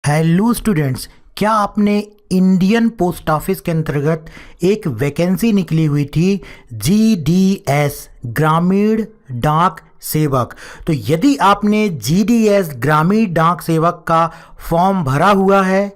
Hello students, क्या आपने Indian post office के अंतर्गत एक वैकेंसी निकली हुई थी जीडीएस ग्रामीण डाक सेवक। तो यदि आपने जीडीएस ग्रामीण डाक सेवक का फॉर्म भरा हुआ है,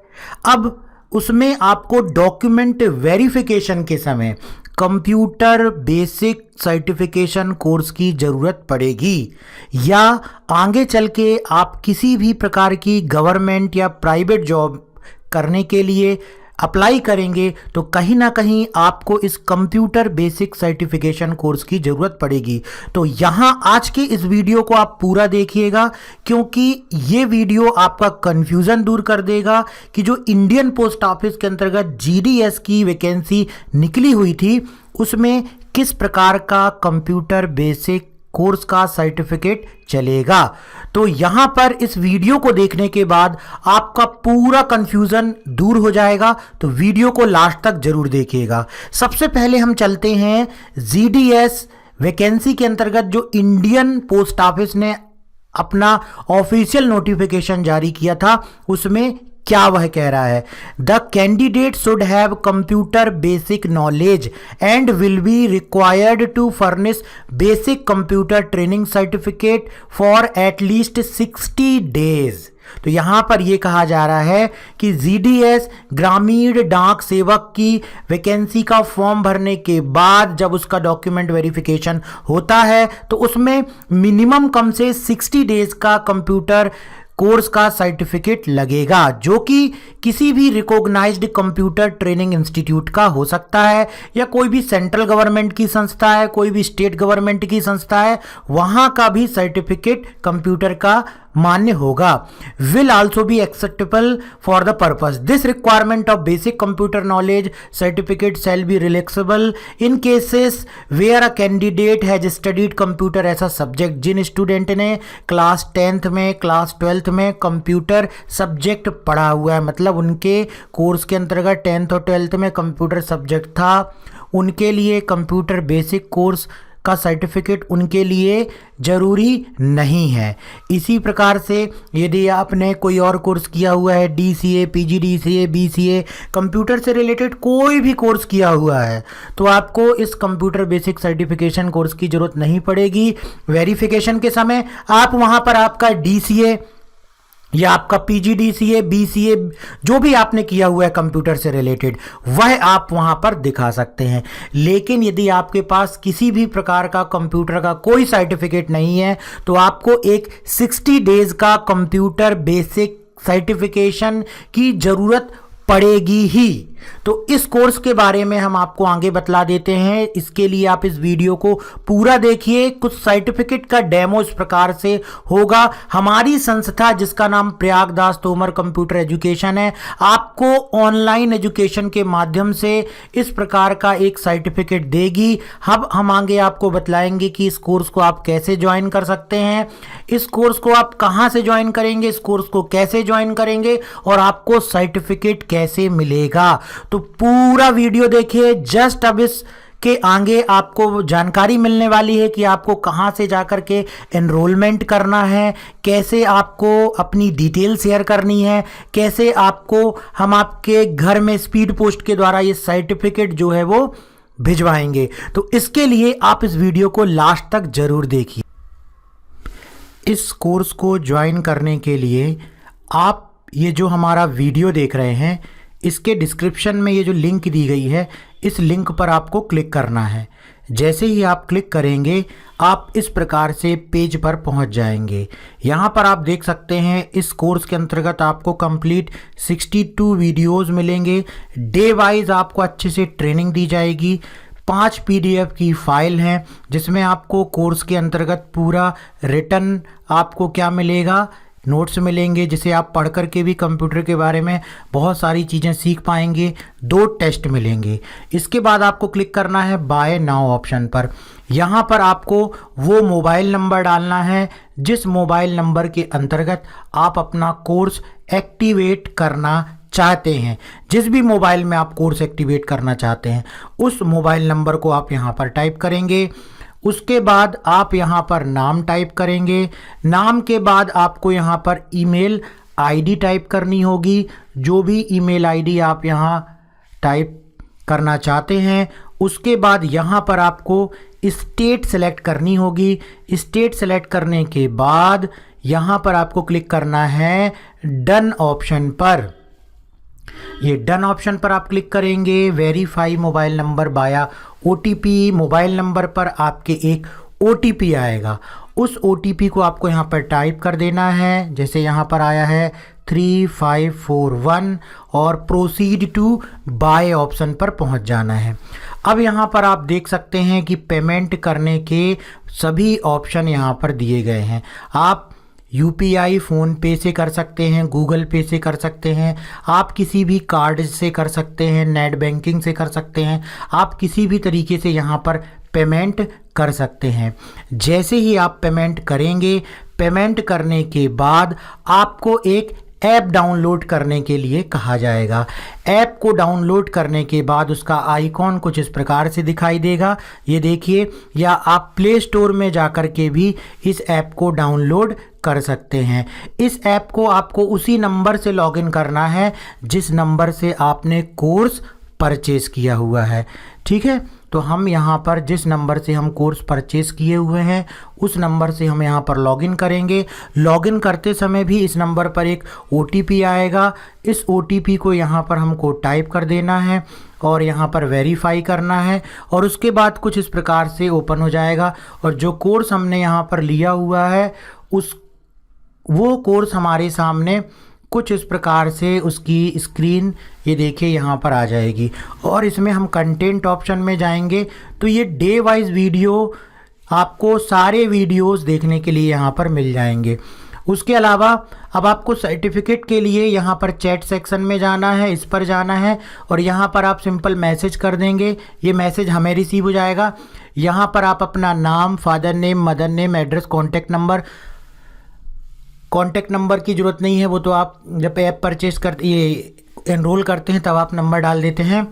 अब उसमें आपको डॉक्यूमेंट वेरिफिकेशन के समय कंप्यूटर बेसिक सर्टिफिकेशन कोर्स की ज़रूरत पड़ेगी, या आगे चल के आप किसी भी प्रकार की गवर्नमेंट या प्राइवेट जॉब करने के लिए अप्लाई करेंगे तो कहीं ना कहीं आपको इस कंप्यूटर बेसिक सर्टिफिकेशन कोर्स की ज़रूरत पड़ेगी। तो यहाँ आज के इस वीडियो को आप पूरा देखिएगा, क्योंकि ये वीडियो आपका कन्फ्यूज़न दूर कर देगा कि जो इंडियन पोस्ट ऑफिस के अंतर्गत जीडीएस की वैकेंसी निकली हुई थी उसमें किस प्रकार का कंप्यूटर बेसिक कोर्स का सर्टिफिकेट चलेगा। तो यहाँ पर इस वीडियो को देखने के बाद आपका पूरा कंफ्यूजन दूर हो जाएगा, तो वीडियो को लास्ट तक जरूर देखिएगा। सबसे पहले हम चलते हैं जीडीएस वैकेंसी के अंतर्गत जो इंडियन पोस्ट ऑफिस ने अपना ऑफिशियल नोटिफिकेशन जारी किया था उसमें क्या वह कह रहा है। The candidate should have computer basic knowledge and will be required to furnish basic computer training certificate for at least 60 days. तो यहां पर यह कहा जा रहा है कि जीडीएस ग्रामीण डाक सेवक की वैकेंसी का फॉर्म भरने के बाद जब उसका डॉक्यूमेंट वेरिफिकेशन होता है तो उसमें मिनिमम कम से 60 डेज का कंप्यूटर कोर्स का सर्टिफिकेट लगेगा, जो कि किसी भी रिकॉग्नाइज्ड कंप्यूटर ट्रेनिंग इंस्टीट्यूट का हो सकता है, या कोई भी सेंट्रल गवर्नमेंट की संस्था है, कोई भी स्टेट गवर्नमेंट की संस्था है, वहां का भी सर्टिफिकेट कंप्यूटर का मान्य होगा। Will also be acceptable for the purpose this requirement of basic computer knowledge certificate shall be relaxable in cases where a candidate has studied computer as a subject. जिन स्टूडेंट ने class 10th में class 12th में computer subject पढ़ा हुआ है, मतलब उनके course के अंतर्गत 10th और 12th में कंप्यूटर सब्जेक्ट था, उनके लिए कंप्यूटर बेसिक कोर्स का सर्टिफिकेट उनके लिए ज़रूरी नहीं है। इसी प्रकार से यदि आपने कोई और कोर्स किया हुआ है, डीसीए, पीजीडीसीए, बीसीए, कंप्यूटर से रिलेटेड कोई भी कोर्स किया हुआ है, तो आपको इस कंप्यूटर बेसिक सर्टिफिकेशन कोर्स की ज़रूरत नहीं पड़ेगी। वेरिफिकेशन के समय आप वहाँ पर आपका डीसीए या आपका पीजीडीसीए, बीसीए जो भी आपने किया हुआ है कंप्यूटर से रिलेटेड वह आप वहां पर दिखा सकते हैं। लेकिन यदि आपके पास किसी भी प्रकार का कंप्यूटर का कोई सर्टिफिकेट नहीं है तो आपको एक 60 डेज का कंप्यूटर बेसिक सर्टिफिकेशन की जरूरत पड़ेगी ही। तो इस कोर्स के बारे में हम आपको आगे बतला देते हैं, इसके लिए आप इस वीडियो को पूरा देखिए। कुछ सर्टिफिकेट का डेमो इस प्रकार से होगा। हमारी संस्था जिसका नाम प्रयागदास तोमर कंप्यूटर एजुकेशन है, आपको ऑनलाइन एजुकेशन के माध्यम से इस प्रकार का एक सर्टिफिकेट देगी। अब हम आगे आपको बतलाएंगे कि इस कोर्स को आप कैसे ज्वाइन कर सकते हैं, इस कोर्स को आप कहां से ज्वाइन करेंगे, इस कोर्स को कैसे ज्वाइन करेंगे और आपको सर्टिफिकेट कैसे मिलेगा। तो पूरा वीडियो देखिए। जस्ट अब इस के आगे आपको जानकारी मिलने वाली है कि आपको कहां से जाकर के एनरोलमेंट करना है, कैसे आपको अपनी डिटेल शेयर करनी है, कैसे आपको हम आपके घर में स्पीड पोस्ट के द्वारा ये सर्टिफिकेट जो है वो भिजवाएंगे। तो इसके लिए आप इस वीडियो को लास्ट तक जरूर देखिए। इस कोर्स को ज्वाइन करने के लिए आप ये जो हमारा वीडियो देख रहे हैं इसके डिस्क्रिप्शन में ये जो लिंक दी गई है इस लिंक पर आपको क्लिक करना है। जैसे ही आप क्लिक करेंगे आप इस प्रकार से पेज पर पहुंच जाएंगे। यहाँ पर आप देख सकते हैं इस कोर्स के अंतर्गत आपको कंप्लीट 62 वीडियोस मिलेंगे। डे वाइज आपको अच्छे से ट्रेनिंग दी जाएगी। 5 PDF की फाइल है जिसमें आपको कोर्स के अंतर्गत पूरा रिटर्न आपको क्या मिलेगा, नोट्स मिलेंगे, जिसे आप पढ़ कर के भी कंप्यूटर के बारे में बहुत सारी चीज़ें सीख पाएंगे। 2 टेस्ट मिलेंगे। इसके बाद आपको क्लिक करना है बाय नाउ ऑप्शन पर। यहाँ पर आपको वो मोबाइल नंबर डालना है जिस मोबाइल नंबर के अंतर्गत आप अपना कोर्स एक्टिवेट करना चाहते हैं। जिस भी मोबाइल में आप कोर्स एक्टिवेट करना चाहते हैं उस मोबाइल नंबर को आप यहाँ पर टाइप करेंगे। उसके बाद आप यहाँ पर नाम टाइप करेंगे। नाम के बाद आपको यहाँ पर ईमेल आईडी टाइप करनी होगी, जो भी ईमेल आईडी आप यहाँ टाइप करना चाहते हैं। उसके बाद यहाँ पर आपको स्टेट सेलेक्ट करनी होगी। स्टेट सेलेक्ट करने के बाद यहाँ पर आपको क्लिक करना है डन ऑप्शन पर। ये डन ऑप्शन पर आप क्लिक करेंगे। वेरीफाई मोबाइल नंबर बाया ओटीपी, मोबाइल नंबर पर आपके एक ओटीपी आएगा। उस ओटीपी को आपको यहाँ पर टाइप कर देना है, जैसे यहाँ पर आया है 3541, और प्रोसीड टू बाय ऑप्शन पर पहुँच जाना है। अब यहाँ पर आप देख सकते हैं कि पेमेंट करने के सभी ऑप्शन यहाँ पर दिए गए हैं। आप यूपीआई फ़ोन पे से कर सकते हैं, गूगल पे से कर सकते हैं, आप किसी भी कार्ड से कर सकते हैं, नेट बैंकिंग से कर सकते हैं, आप किसी भी तरीके से यहाँ पर पेमेंट कर सकते हैं। जैसे ही आप पेमेंट करेंगे, पेमेंट करने के बाद आपको एक ऐप डाउनलोड करने के लिए कहा जाएगा। ऐप को डाउनलोड करने के बाद उसका आइकॉन कुछ इस प्रकार से दिखाई देगा, ये देखिए, या आप प्ले स्टोर में जाकर के भी इस ऐप को डाउनलोड कर सकते हैं। इस ऐप को आपको उसी नंबर से लॉगिन करना है जिस नंबर से आपने कोर्स परचेज़ किया हुआ है, ठीक है। तो हम यहाँ पर जिस नंबर से हम कोर्स परचेज़ किए हुए हैं उस नंबर से हम यहाँ पर लॉगिन करेंगे। लॉगिन करते समय भी इस नंबर पर एक ओटीपी आएगा। इस ओटीपी को यहाँ पर हमको टाइप कर देना है और यहाँ पर वेरीफाई करना है, और उसके बाद कुछ इस प्रकार से ओपन हो जाएगा। और जो कोर्स हमने यहाँ पर लिया हुआ है वो कोर्स हमारे सामने कुछ इस प्रकार से उसकी स्क्रीन ये देखिए यहाँ पर आ जाएगी। और इसमें हम कंटेंट ऑप्शन में जाएंगे तो ये डे वाइज वीडियो आपको सारे वीडियोस देखने के लिए यहाँ पर मिल जाएंगे। उसके अलावा अब आपको सर्टिफिकेट के लिए यहाँ पर चैट सेक्शन में जाना है, इस पर जाना है, और यहाँ पर आप सिंपल मैसेज कर देंगे। ये मैसेज हमें रिसीव हो जाएगा। यहाँ पर आप अपना नाम, father name, mother name, address, contact number की ज़रूरत नहीं है, वो तो आप जब ऐप परचेज करते ये एनरोल करते हैं तब आप नंबर डाल देते हैं।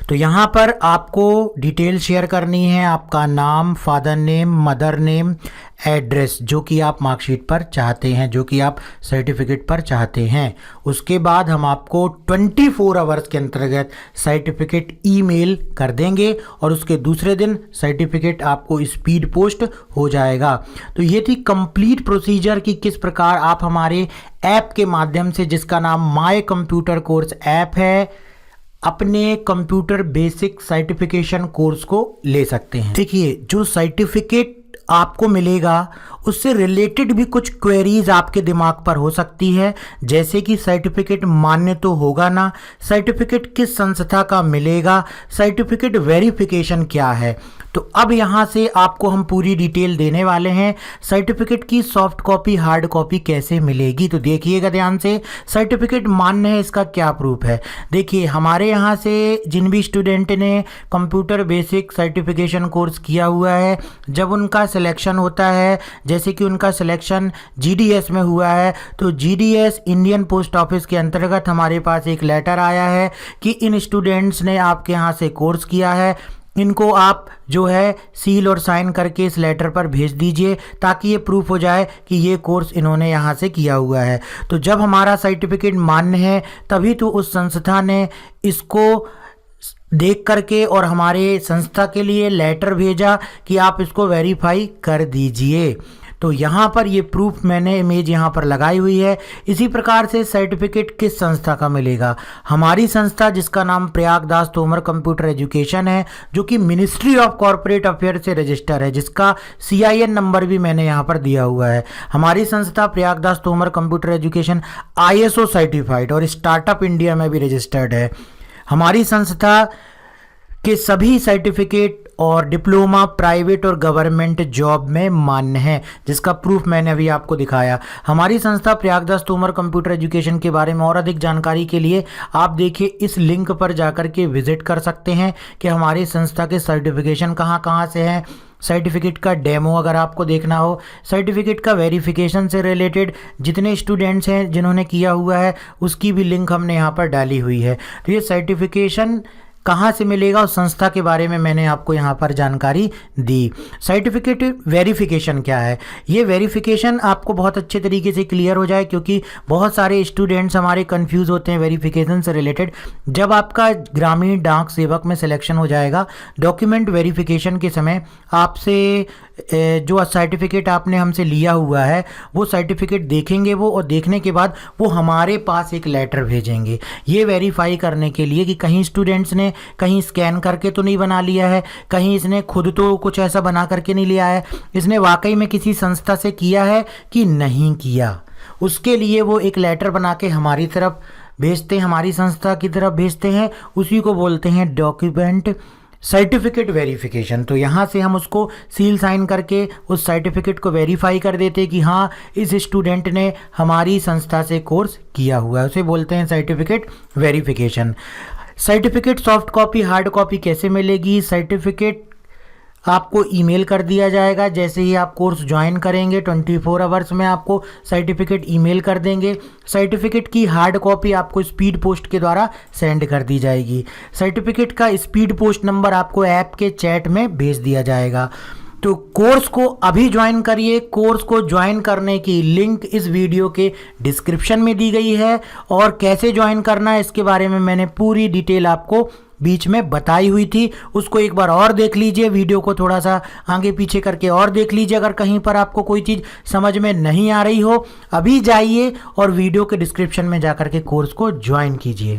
तो यहाँ पर आपको डिटेल शेयर करनी है, आपका नाम, father name, mother name, address, जो कि आप मार्कशीट पर चाहते हैं, जो कि आप सर्टिफिकेट पर चाहते हैं। उसके बाद हम आपको 24 आवर्स के अंतर्गत सर्टिफिकेट ईमेल कर देंगे और उसके दूसरे दिन सर्टिफिकेट आपको स्पीड पोस्ट हो जाएगा। तो ये थी कंप्लीट प्रोसीजर कि किस प्रकार आप हमारे ऐप के माध्यम से, जिसका नाम माय कंप्यूटर कोर्स ऐप है, अपने कंप्यूटर बेसिक सर्टिफिकेशन कोर्स को ले सकते हैं। देखिए, जो सर्टिफिकेट आपको मिलेगा उससे रिलेटेड भी कुछ क्वेरीज आपके दिमाग पर हो सकती है, जैसे कि सर्टिफिकेट मान्य तो होगा ना, सर्टिफिकेट किस संस्था का मिलेगा, सर्टिफिकेट वेरिफिकेशन क्या है। तो अब यहाँ से आपको हम पूरी डिटेल देने वाले हैं। सर्टिफिकेट की सॉफ्ट कॉपी, हार्ड कॉपी कैसे मिलेगी, तो देखिएगा ध्यान से। सर्टिफिकेट मान्य है, इसका क्या प्रूफ है। देखिए, हमारे यहाँ से जिन भी स्टूडेंट ने कंप्यूटर बेसिक सर्टिफिकेशन कोर्स किया हुआ है, जब उनका सिलेक्शन होता है, जैसे कि उनका सिलेक्शन जीडीएस में हुआ है, तो जीडीएस इंडियन पोस्ट ऑफिस के अंतर्गत हमारे पास एक लेटर आया है कि इन स्टूडेंट्स ने आपके यहाँ से कोर्स किया है, इनको आप जो है सील और साइन करके इस लेटर पर भेज दीजिए, ताकि ये प्रूफ हो जाए कि ये कोर्स इन्होंने यहाँ से किया हुआ है। तो जब हमारा सर्टिफिकेट मान्य है तभी तो उस संस्था ने इसको देख करके और हमारे संस्था के लिए लेटर भेजा कि आप इसको वेरीफाई कर दीजिए। तो यहाँ पर ये प्रूफ मैंने इमेज यहाँ पर लगाई हुई है। इसी प्रकार से सर्टिफिकेट किस संस्था का मिलेगा, हमारी संस्था जिसका नाम प्रयागदास तोमर कंप्यूटर एजुकेशन है, जो कि मिनिस्ट्री ऑफ कॉर्पोरेट अफेयर से रजिस्टर है, जिसका CIN नंबर भी मैंने यहाँ पर दिया हुआ है। हमारी संस्था Prayagdas Tomar computer education ISO certified और स्टार्टअप इंडिया में भी रजिस्टर्ड है। हमारी संस्था के सभी सर्टिफिकेट और डिप्लोमा प्राइवेट और गवर्नमेंट जॉब में मान्य है, जिसका प्रूफ मैंने अभी आपको दिखाया। हमारी संस्था प्रयागदास तोमर कंप्यूटर एजुकेशन के बारे में और अधिक जानकारी के लिए आप देखिए इस लिंक पर जाकर के विजिट कर सकते हैं कि हमारी संस्था के सर्टिफिकेशन कहाँ कहाँ से हैं। सर्टिफिकेट का डेमो अगर आपको देखना हो, सर्टिफिकेट का वेरिफिकेशन से रिलेटेड जितने स्टूडेंट्स हैं जिन्होंने किया हुआ है उसकी भी लिंक हमने यहाँ पर डाली हुई है। तो ये सर्टिफिकेशन कहाँ से मिलेगा, उस संस्था के बारे में मैंने आपको यहाँ पर जानकारी दी। सर्टिफिकेट वेरिफिकेशन क्या है, ये वेरिफिकेशन आपको बहुत अच्छे तरीके से क्लियर हो जाए, क्योंकि बहुत सारे स्टूडेंट्स हमारे कंफ्यूज होते हैं वेरिफिकेशन से रिलेटेड। जब आपका ग्रामीण डाक सेवक में सिलेक्शन हो जाएगा, डॉक्यूमेंट वेरिफिकेशन के समय आपसे जो सर्टिफिकेट आपने हमसे लिया हुआ है वो सर्टिफिकेट देखेंगे वो, और देखने के बाद वो हमारे पास एक लेटर भेजेंगे ये वेरीफाई करने के लिए कि कहीं स्टूडेंट्स ने कहीं स्कैन करके तो नहीं बना लिया है, कहीं इसने खुद तो कुछ ऐसा बना करके नहीं लिया है, इसने वाकई में किसी संस्था से किया है कि नहीं किया। उसके लिए वो एक लेटर बना के हमारी तरफ भेजते हैं, हमारी संस्था की तरफ भेजते हैं, उसी को बोलते हैं डॉक्यूमेंट सर्टिफिकेट वेरिफिकेशन। तो यहाँ से हम उसको सील साइन करके उस सर्टिफिकेट को वेरीफाई कर देते कि हाँ इस स्टूडेंट ने हमारी संस्था से कोर्स किया हुआ है, उसे बोलते हैं certificate verification. Certificate soft copy hard copy कैसे मिलेगी, सर्टिफिकेट आपको ईमेल कर दिया जाएगा। जैसे ही आप कोर्स ज्वाइन करेंगे 24 आवर्स में आपको सर्टिफिकेट ईमेल कर देंगे। सर्टिफिकेट की हार्ड कॉपी आपको स्पीड पोस्ट के द्वारा सेंड कर दी जाएगी। सर्टिफिकेट का स्पीड पोस्ट नंबर आपको ऐप के चैट में भेज दिया जाएगा। तो कोर्स को अभी ज्वाइन करिए। कोर्स को ज्वाइन करने की लिंक इस वीडियो के डिस्क्रिप्शन में दी गई है, और कैसे ज्वाइन करना है इसके बारे में मैंने पूरी डिटेल आपको बीच में बताई हुई थी। उसको एक बार और देख लीजिए, वीडियो को थोड़ा सा आगे पीछे करके और देख लीजिए। अगर कहीं पर आपको कोई चीज़ समझ में नहीं आ रही हो, अभी जाइए और वीडियो के डिस्क्रिप्शन में जाकर के कोर्स को ज्वाइन कीजिए।